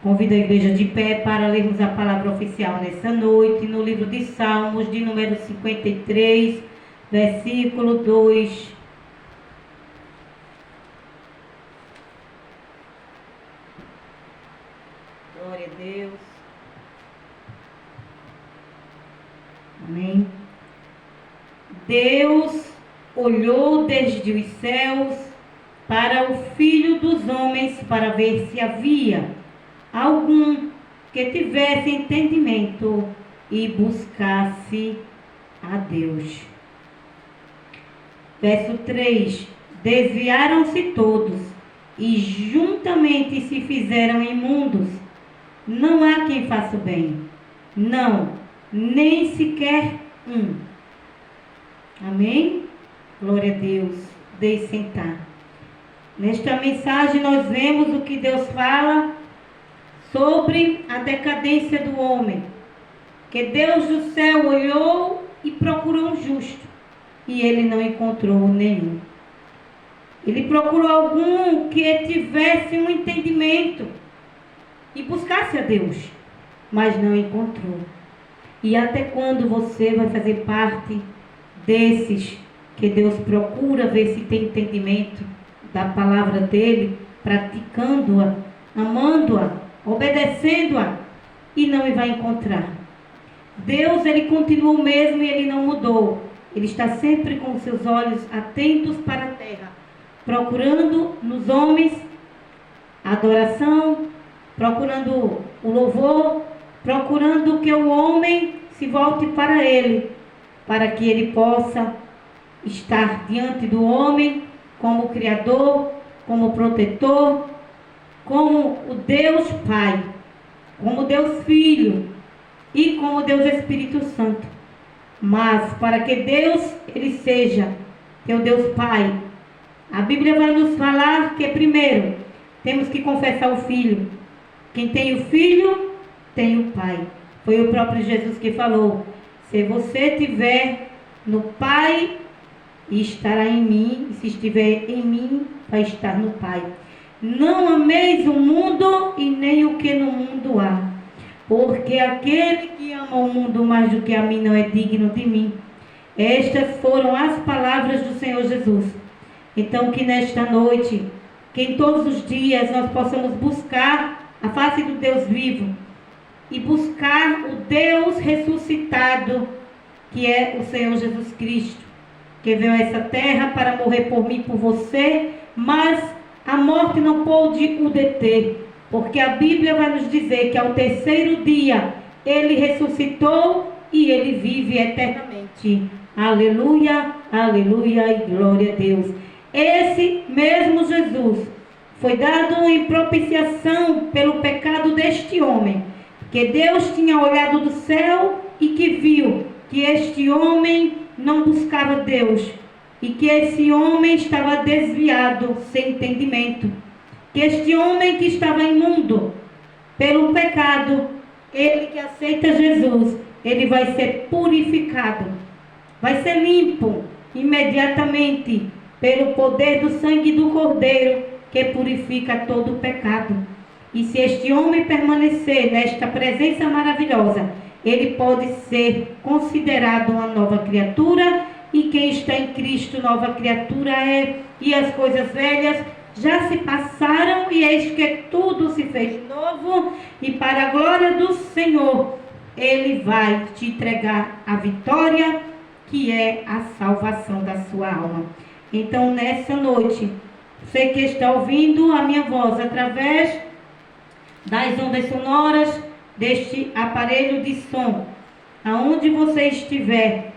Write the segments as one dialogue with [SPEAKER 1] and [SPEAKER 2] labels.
[SPEAKER 1] Convido a igreja de pé para lermos a palavra oficial nessa noite, no livro de Salmos, de número 53, versículo 2. Glória a Deus. Amém. Deus olhou desde os céus para o Filho dos homens para ver se havia algum que tivesse entendimento e buscasse a Deus. Verso 3: Desviaram-se todos e juntamente se fizeram imundos. Não há quem faça o bem, não, nem sequer um. Amém? Glória a Deus. Deixe sentar. Nesta mensagem nós vemos o que Deus fala sobre a decadência do homem. Que Deus do céu olhou e procurou um justo, e ele não encontrou nenhum. Ele procurou algum que tivesse um entendimento e buscasse a Deus, mas não encontrou. E até quando você vai fazer parte desses que Deus procura ver se tem entendimento da palavra dele, praticando-a, amando-a, obedecendo-a, e não vai encontrar? Deus, ele continua o mesmo e ele não mudou. Ele está sempre com seus olhos atentos para a terra, procurando nos homens a adoração, procurando o louvor, procurando que o homem se volte para ele, para que ele possa estar diante do homem como Criador, como protetor, como o Deus Pai, como Deus Filho e como Deus Espírito Santo. Mas para que Deus ele seja teu Deus Pai, a Bíblia vai nos falar que primeiro temos que confessar o Filho. Quem tem o Filho, tem o Pai. Foi o próprio Jesus que falou: se você estiver no Pai, estará em mim, e se estiver em mim, vai estar no Pai. Não ameis o mundo e nem o que no mundo há, porque aquele que ama o mundo mais do que a mim não é digno de mim. Estas foram as palavras do Senhor Jesus. Então que nesta noite, que em todos os dias nós possamos buscar a face do Deus vivo e buscar o Deus ressuscitado, que é o Senhor Jesus Cristo, que veio a essa terra para morrer por mim e por você, mas a morte não pôde o deter, porque a Bíblia vai nos dizer que ao terceiro dia ele ressuscitou e ele vive eternamente. Aleluia, aleluia e glória a Deus. Esse mesmo Jesus foi dado em propiciação pelo pecado deste homem, que Deus tinha olhado do céu e que viu que este homem não buscava Deus e que esse homem estava desviado, sem entendimento, que este homem que estava imundo pelo pecado, ele que aceita Jesus, ele vai ser purificado, vai ser limpo imediatamente pelo poder do sangue do Cordeiro, que purifica todo o pecado. E se este homem permanecer nesta presença maravilhosa, ele pode ser considerado uma nova criatura, e quem está em Cristo, nova criatura é, e as coisas velhas já se passaram, e eis que tudo se fez novo, e para a glória do Senhor, ele vai te entregar a vitória, que é a salvação da sua alma. Então, nessa noite, você que está ouvindo a minha voz através das ondas sonoras deste aparelho de som, aonde você estiver,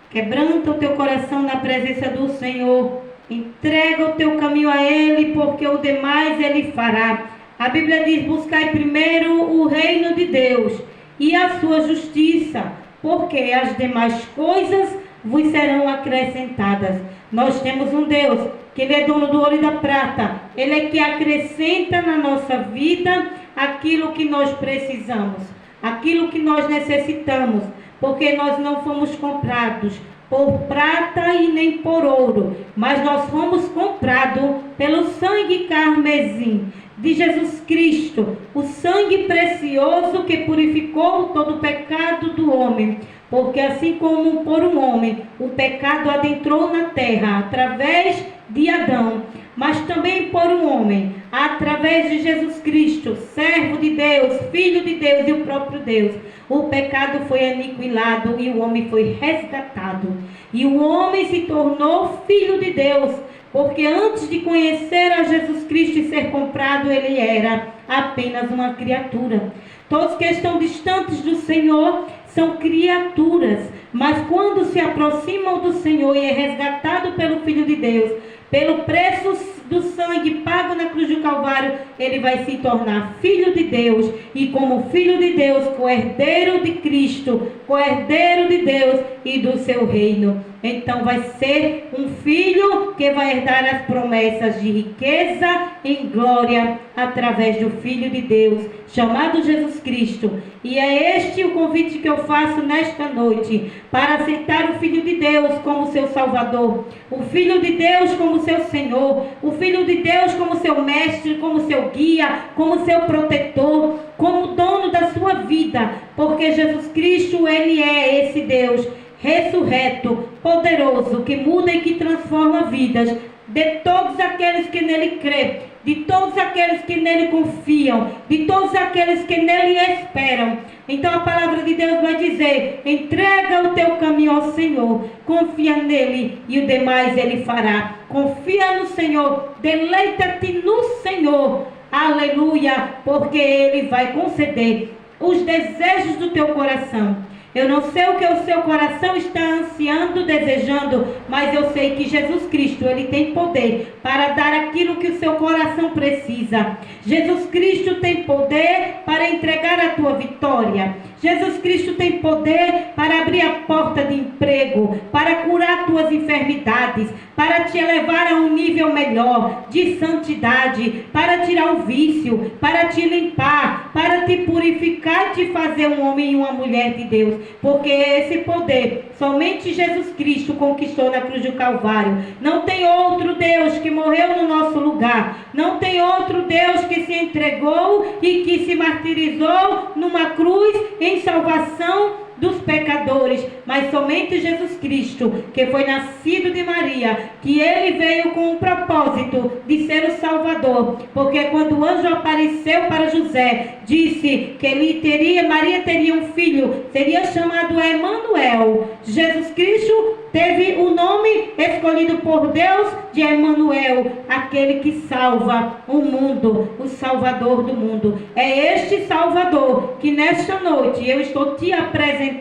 [SPEAKER 1] quebranta o teu coração na presença do Senhor, entrega o teu caminho a Ele, porque o demais Ele fará. A Bíblia diz: buscai primeiro o reino de Deus e a sua justiça, porque as demais coisas vos serão acrescentadas. Nós temos um Deus que Ele é dono do ouro e da prata. Ele é que acrescenta na nossa vida aquilo que nós precisamos, aquilo que nós necessitamos, porque nós não fomos comprados por prata e nem por ouro, mas nós fomos comprados pelo sangue carmesim de Jesus Cristo, o sangue precioso que purificou todo o pecado do homem. Porque assim como por um homem o pecado adentrou na terra através de Adão, mas também por um homem, através de Jesus Cristo, servo de Deus, filho de Deus e o próprio Deus, o pecado foi aniquilado e o homem foi resgatado. E o homem se tornou filho de Deus, porque antes de conhecer a Jesus Cristo e ser comprado, ele era apenas uma criatura. Todos que estão distantes do Senhor são criaturas, mas quando se aproximam do Senhor e é resgatado pelo Filho de Deus, pelo preço do sangue pago na cruz do Calvário, ele vai se tornar filho de Deus, e como filho de Deus, co-herdeiro de Cristo, co-herdeiro de Deus e do seu reino. Então vai ser um filho que vai herdar as promessas de riqueza em glória através do Filho de Deus, chamado Jesus Cristo. E é este o convite que eu faço nesta noite, para aceitar o Filho de Deus como seu Salvador, o Filho de Deus como seu Senhor, o Filho de Deus como seu mestre, como seu guia, como seu protetor, como dono da sua vida, porque Jesus Cristo, ele é esse Deus ressurreto, poderoso, que muda e que transforma vidas de todos aqueles que nele crêem, de todos aqueles que nele confiam, de todos aqueles que nele esperam. Então a palavra de Deus vai dizer: entrega o teu caminho ao Senhor, confia nele e o demais ele fará. Confia no Senhor, deleita-te no Senhor, aleluia, porque ele vai conceder os desejos do teu coração. Eu não sei o que o seu coração está ansiando, desejando, mas eu sei que Jesus Cristo, ele tem poder para dar aquilo que o seu coração precisa. Jesus Cristo tem poder para entregar a tua vitória. Jesus Cristo tem poder para abrir a porta de emprego, para curar tuas enfermidades, para te elevar a um nível melhor de santidade, para tirar o vício, para te limpar, para te purificar e te fazer um homem e uma mulher de Deus. Porque esse poder somente Jesus Cristo conquistou na cruz do Calvário. Não tem outro Deus que morreu no nosso lugar. Não tem outro Deus que se entregou e que se martirizou numa cruz em salvação dos pecadores, mas somente Jesus Cristo, que foi nascido de Maria, que ele veio com o propósito de ser o Salvador, porque quando o anjo apareceu para José, disse que Maria teria um filho, seria chamado Emanuel. Jesus Cristo teve o nome escolhido por Deus de Emanuel, aquele que salva o mundo, o Salvador do mundo. É este Salvador que nesta noite eu estou te apresentando.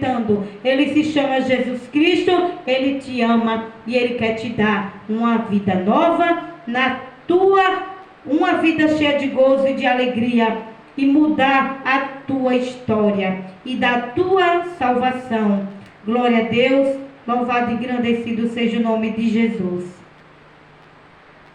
[SPEAKER 1] Ele se chama Jesus Cristo, ele te ama e ele quer te dar uma vida nova, uma vida cheia de gozo e de alegria, e mudar a tua história e da tua salvação. Glória a Deus, louvado e engrandecido seja o nome de Jesus.